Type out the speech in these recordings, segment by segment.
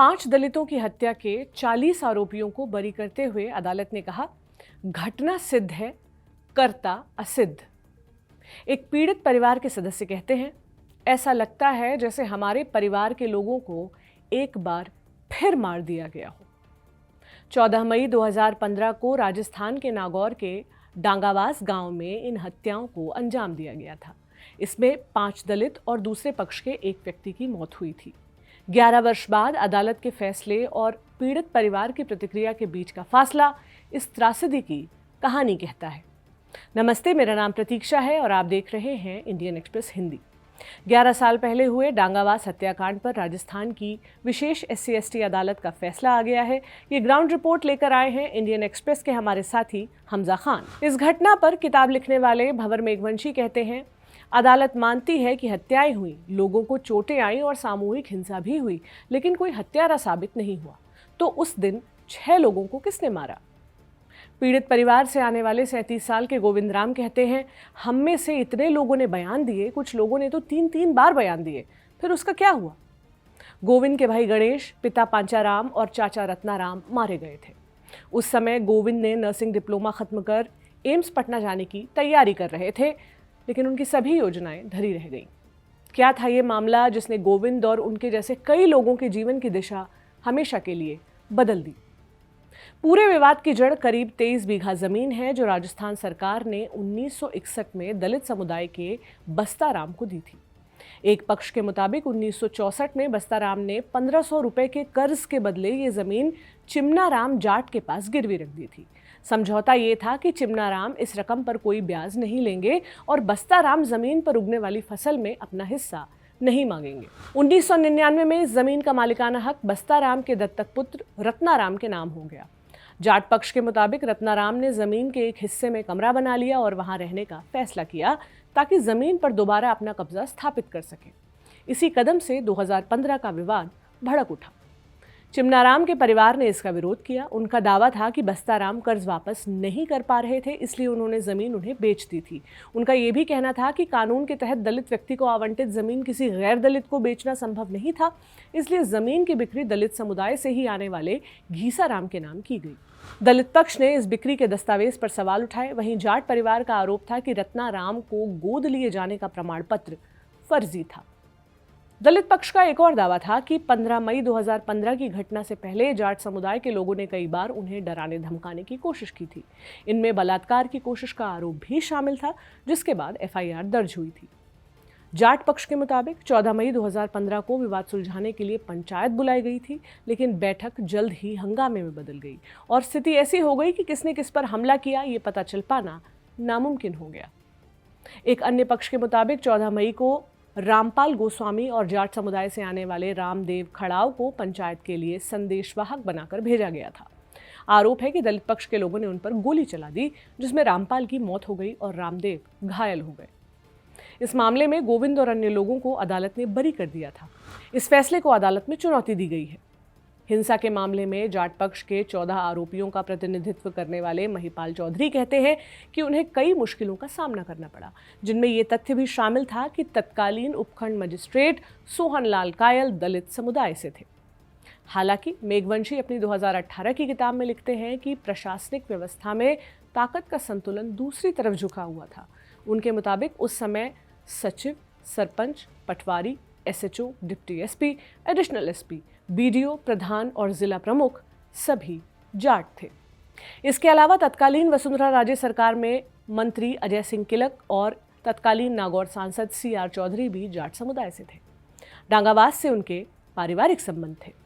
5 दलितों की हत्या के 40 आरोपियों को बरी करते हुए अदालत ने कहा, घटना सिद्ध है, कर्ता असिद्ध। एक पीड़ित परिवार के सदस्य कहते हैं, ऐसा लगता है जैसे हमारे परिवार के लोगों को एक बार फिर मार दिया गया हो। 14 मई 2015 को राजस्थान के नागौर के डांगावास गांव में इन हत्याओं को अंजाम दिया गया था। इसमें 5 दलित और दूसरे पक्ष के एक व्यक्ति की मौत हुई थी। 11 वर्ष बाद अदालत के फैसले और पीड़ित परिवार की प्रतिक्रिया के बीच का फासला इस त्रासदी की कहानी कहता है। नमस्ते, मेरा नाम प्रतीक्षा है और आप देख रहे हैं इंडियन एक्सप्रेस हिंदी। 11 साल पहले हुए डांगावास हत्याकांड पर राजस्थान की विशेष SC/ST अदालत का फैसला आ गया है। ये ग्राउंड रिपोर्ट लेकर आए हैं इंडियन एक्सप्रेस के हमारे साथी हमजा खान। इस घटना पर किताब लिखने वाले भंवर मेघवंशी कहते हैं, अदालत मानती है कि हत्याएं हुई, लोगों को चोटें आई और सामूहिक हिंसा भी हुई, लेकिन कोई हत्यारा साबित नहीं हुआ। तो उस दिन 6 लोगों को किसने मारा? पीड़ित परिवार से आने वाले 37 साल के गोविंद राम कहते हैं, हम में से इतने लोगों ने बयान दिए, कुछ लोगों ने तो 3-3 बार बयान दिए, फिर उसका क्या हुआ? गोविंद के भाई गणेश, पिता पांचाराम और चाचा रत्नाराम मारे गए थे। उस समय गोविंद ने नर्सिंग डिप्लोमा खत्म कर एम्स पटना जाने की तैयारी कर रहे थे, लेकिन उनकी सभी योजनाएं धरी रह गईं। क्या था ये मामला जिसने गोविंद और उनके जैसे कई लोगों के जीवन की दिशा हमेशा के लिए बदल दी? पूरे विवाद की जड़ करीब 23 बीघा जमीन है जो राजस्थान सरकार ने 1961 में दलित समुदाय के बस्ताराम को दी थी। एक पक्ष के मुताबिक 1964 में बस्ताराम ने 1500 रुपए के कर्ज के बदले ये जमीन चिमनाराम जाट के पास गिरवी रख दी थी। समझौता ये था कि चिमनाराम इस रकम पर कोई ब्याज नहीं लेंगे और बस्ताराम जमीन पर उगने वाली फसल में अपना हिस्सा नहीं मांगेंगे। 1999 में इस जमीन का मालिकाना हक बस्ताराम के दत्तक पुत्र रत्नाराम के नाम हो गया। जाट पक्ष के मुताबिक रत्नाराम ने जमीन के एक हिस्से में कमरा बना लिया और वहां रहने का फैसला किया ताकि जमीन पर दोबारा अपना कब्जा स्थापित कर सके। इसी कदम से 2015 का विवाद भड़क उठा। चिमनाराम के परिवार ने इसका विरोध किया। उनका दावा था कि बस्ताराम कर्ज वापस नहीं कर पा रहे थे, इसलिए उन्होंने जमीन उन्हें बेच दी थी। उनका यह भी कहना था कि कानून के तहत दलित व्यक्ति को आवंटित जमीन किसी गैर दलित को बेचना संभव नहीं था, इसलिए जमीन की बिक्री दलित समुदाय से ही आने वाले घीसाराम के नाम की गई। दलित पक्ष ने इस बिक्री के दस्तावेज पर सवाल उठाए। वहीं जाट परिवार का आरोप था कि रत्नाराम को गोद लिए जाने का प्रमाण पत्र फर्जी था। दलित पक्ष का एक और दावा था कि 15 मई 2015 की घटना से पहले जाट समुदाय के लोगों ने कई बार उन्हें डराने धमकाने की कोशिश की थी। इनमें बलात्कार की कोशिश का आरोप भी शामिल था, जिसके बाद FIR दर्ज हुई थी। जाट पक्ष के मुताबिक 14 मई 2015 को विवाद सुलझाने के लिए पंचायत बुलाई गई थी, लेकिन बैठक जल्द ही हंगामे में बदल गई और स्थिति ऐसी हो गई कि किसने किस पर हमला किया ये पता चल पाना नामुमकिन हो गया। एक अन्य पक्ष के मुताबिक 14 मई को रामपाल गोस्वामी और जाट समुदाय से आने वाले रामदेव खड़ाव को पंचायत के लिए संदेशवाहक बनाकर भेजा गया था। आरोप है कि दलित पक्ष के लोगों ने उन पर गोली चला दी, जिसमें रामपाल की मौत हो गई और रामदेव घायल हो गए। इस मामले में गोविंद और अन्य लोगों को अदालत ने बरी कर दिया था। इस फैसले को अदालत में चुनौती दी गई है। हिंसा के मामले में जाट पक्ष के 14 आरोपियों का प्रतिनिधित्व करने वाले महिपाल चौधरी कहते हैं कि उन्हें कई मुश्किलों का सामना करना पड़ा, जिनमें ये तथ्य भी शामिल था कि तत्कालीन उपखंड मजिस्ट्रेट सोहन लाल कायल दलित समुदाय से थे। हालांकि मेघवंशी अपनी 2018 की किताब में लिखते हैं कि प्रशासनिक व्यवस्था में ताकत का संतुलन दूसरी तरफ झुका हुआ था। उनके मुताबिक उस समय सचिव, सरपंच, पटवारी, SHO, deputy SP, additional SP, BDO, प्रधान और जिला प्रमुख सभी जाट थे। इसके अलावा तत्कालीन वसुंधरा राजे सरकार में मंत्री अजय सिंह किलक और तत्कालीन नागौर सांसद CR चौधरी भी जाट समुदाय से थे। डांगावास से उनके पारिवारिक संबंध थे।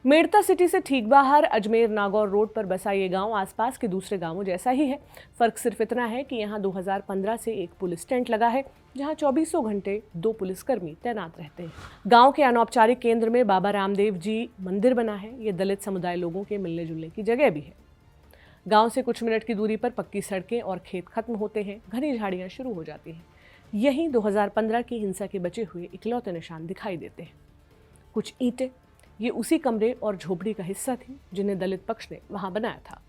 मेड़ता सिटी से ठीक बाहर अजमेर नागौर रोड पर बसा ये गांव आसपास के दूसरे गांवों जैसा ही है। फर्क सिर्फ इतना है कि यहाँ 2015 से एक पुलिस टेंट लगा है, जहां 2400 घंटे 2 पुलिसकर्मी तैनात रहते हैं। गांव के अनौपचारिक केंद्र में बाबा रामदेव जी मंदिर बना है। ये दलित समुदाय लोगों के मिलने जुलने की जगह भी है। गांव से कुछ मिनट की दूरी पर पक्की सड़कें और खेत खत्म होते हैं, घनी झाड़ियां शुरू हो जाती हैं। यहीं 2015 की हिंसा के बचे हुए इकलौते निशान दिखाई देते हैं। कुछ ईंटें, ये उसी कमरे और झोपड़ी का हिस्सा थी जिन्हें दलित पक्ष ने वहां बनाया था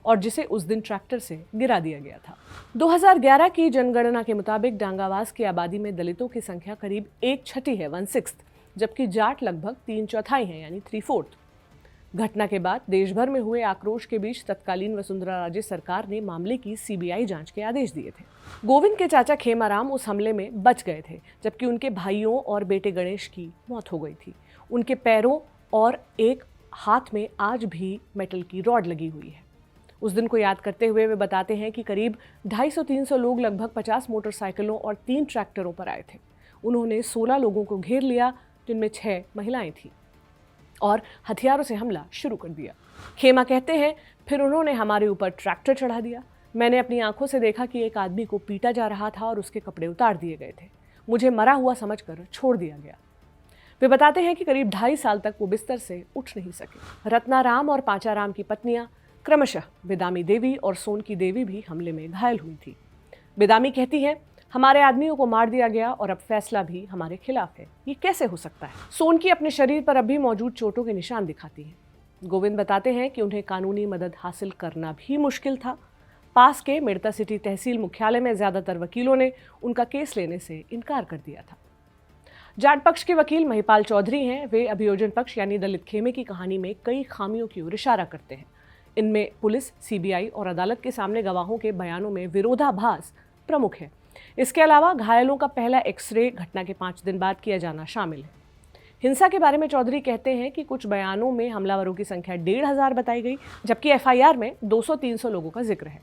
और जिसे उस दिन ट्रैक्टर से गिरा दिया गया था। 2011 की जनगणना के मुताबिक डांगावास की आबादी में दलितों की संख्या करीब 1/6 है, 1/6। जबकि जाट लगभग 3/4 हैं, यानी 3/4। घटना के बाद देश भर में हुए आक्रोश के बीच तत्कालीन वसुंधरा राजे सरकार ने मामले की सीबीआई जांच के आदेश दिए थे। गोविंद के चाचा खेमाराम उस हमले में बच गए थे, जबकि उनके भाइयों और बेटे गणेश की मौत हो गई थी। उनके पैरों और एक हाथ में आज भी मेटल की रॉड लगी हुई है। उस दिन को याद करते हुए वे बताते हैं कि करीब 250-300 लोग लगभग 50 मोटरसाइकिलों और 3 ट्रैक्टरों पर आए थे। उन्होंने 16 लोगों को घेर लिया, जिनमें 6 महिलाएं थीं, और हथियारों से हमला शुरू कर दिया। खेमा कहते हैं, फिर उन्होंने हमारे ऊपर ट्रैक्टर चढ़ा दिया। मैंने अपनी आंखों से देखा कि एक आदमी को पीटा जा रहा था और उसके कपड़े उतार दिए गए थे। मुझे मरा हुआ समझकर छोड़ दिया गया। वे बताते हैं कि करीब 2.5 साल तक वो बिस्तर से उठ नहीं सके। रत्नाराम और पांचाराम की पत्नियां क्रमशः बिदामी देवी और सोनकी देवी भी हमले में घायल हुई थी। बिदामी कहती हैं, हमारे आदमियों को मार दिया गया और अब फैसला भी हमारे खिलाफ है। ये कैसे हो सकता है? सोनकी अपने शरीर पर अब भी मौजूद चोटों के निशान दिखाती है। गोविंद बताते हैं कि उन्हें कानूनी मदद हासिल करना भी मुश्किल था। पास के मेड़ता सिटी तहसील मुख्यालय में ज्यादातर वकीलों ने उनका केस लेने से इनकार कर दिया था। जाट पक्ष के वकील महिपाल चौधरी हैं। वे अभियोजन पक्ष यानी दलित खेमे की कहानी में कई खामियों की ओर इशारा करते हैं। इनमें पुलिस, सीबीआई और अदालत के सामने गवाहों के बयानों में विरोधाभास प्रमुख है। इसके अलावा घायलों का पहला एक्सरे घटना के 5 दिन बाद किया जाना शामिल है। हिंसा के बारे में चौधरी कहते हैं कि कुछ बयानों में हमलावरों की संख्या 1,500 बताई गई, जबकि एफआईआर में 200-300 लोगों का जिक्र है।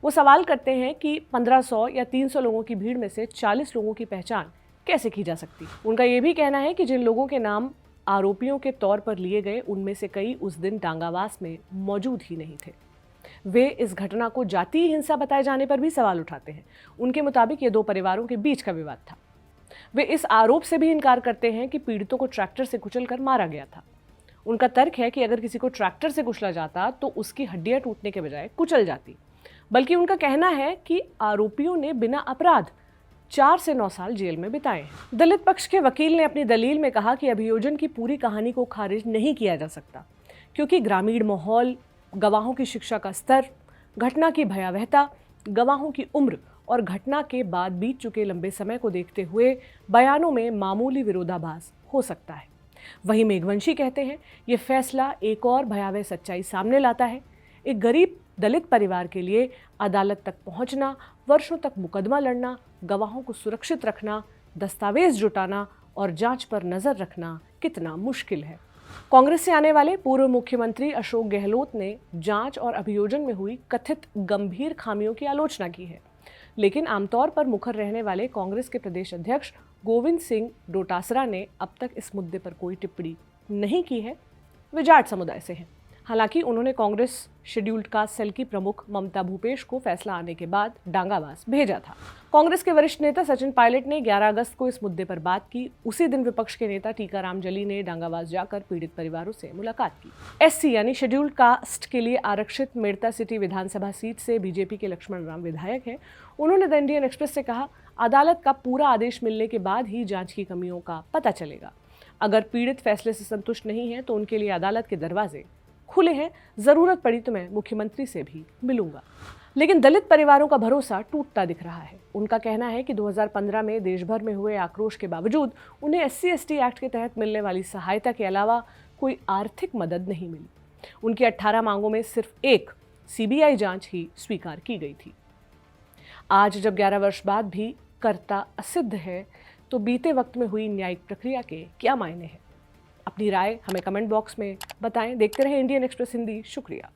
वो सवाल करते हैं कि 1500 या 300 लोगों की भीड़ में से 40 लोगों की पहचान कैसे की जा सकती। उनका यह भी कहना है कि जिन लोगों के नाम आरोपियों के तौर पर लिए गए, उनमें से कई उस दिन डांगावास में मौजूद ही नहीं थे। वे इस घटना को जातीय हिंसा बताए जाने पर भी सवाल उठाते हैं। उनके मुताबिक ये 2 परिवारों के बीच का विवाद था। वे इस आरोप से भी इनकार करते हैं कि पीड़ितों को ट्रैक्टर से कुचलकर मारा गया था। उनका तर्क है कि अगर किसी को ट्रैक्टर से कुचला जाता तो उसकी हड्डियां टूटने के बजाय कुचल जाती। बल्कि उनका कहना है कि आरोपियों ने बिना अपराध 4 से 9 साल जेल में बिताए हैं। दलित पक्ष के वकील ने अपनी दलील में कहा कि अभियोजन की पूरी कहानी को खारिज नहीं किया जा सकता, क्योंकि ग्रामीण माहौल, गवाहों की शिक्षा का स्तर, घटना की भयावहता, गवाहों की उम्र और घटना के बाद बीत चुके लंबे समय को देखते हुए बयानों में मामूली विरोधाभास हो सकता है। वहीं मेघवंशी कहते हैं, ये फैसला एक और भयावह सच्चाई सामने लाता है। एक गरीब दलित परिवार के लिए अदालत तक पहुंचना, वर्षों तक मुकदमा लड़ना, गवाहों को सुरक्षित रखना, दस्तावेज जुटाना और जांच पर नजर रखना कितना मुश्किल है। कांग्रेस से आने वाले पूर्व मुख्यमंत्री अशोक गहलोत ने जांच और अभियोजन में हुई कथित गंभीर खामियों की आलोचना की है, लेकिन आमतौर पर मुखर रहने वाले कांग्रेस के प्रदेश अध्यक्ष गोविंद सिंह डोटासरा ने अब तक इस मुद्दे पर कोई टिप्पणी नहीं की है। वे जाट समुदाय से हैं। हालांकि उन्होंने कांग्रेस शेड्यूल्ड कास्ट सेल की प्रमुख ममता भूपेश को फैसला आने के बाद डांगावास भेजा था। कांग्रेस के वरिष्ठ नेता सचिन पायलट ने 11 अगस्त को इस मुद्दे पर बात की। उसी दिन विपक्ष के नेता टीकाराम जली ने डांगावास जाकर पीड़ित परिवारों से मुलाकात की। एससी यानी शेड्यूल्ड कास्ट के लिए आरक्षित मेड़ता सिटी विधानसभा सीट से बीजेपी के लक्ष्मण राम विधायक हैं। उन्होंने द इंडियन एक्सप्रेस से कहा, अदालत का पूरा आदेश मिलने के बाद ही जांच की कमियों का पता चलेगा। अगर पीड़ित फैसले से संतुष्ट नहीं है तो उनके लिए अदालत के दरवाजे खुले हैं। जरूरत पड़ी तो मैं मुख्यमंत्री से भी मिलूंगा। लेकिन दलित परिवारों का भरोसा टूटता दिख रहा है। उनका कहना है कि 2015 में देश भर में हुए आक्रोश के बावजूद उन्हें SC/ST एक्ट के तहत मिलने वाली सहायता के अलावा कोई आर्थिक मदद नहीं मिली। उनकी 18 मांगों में सिर्फ एक CBI जांच ही स्वीकार की गई थी। आज जब 11 वर्ष बाद भी कर्ता असिद्ध है, तो बीते वक्त में हुई न्यायिक प्रक्रिया के क्या मायने हैं? अपनी राय हमें कमेंट बॉक्स में बताएं। देखते रहें इंडियन एक्सप्रेस हिंदी। शुक्रिया।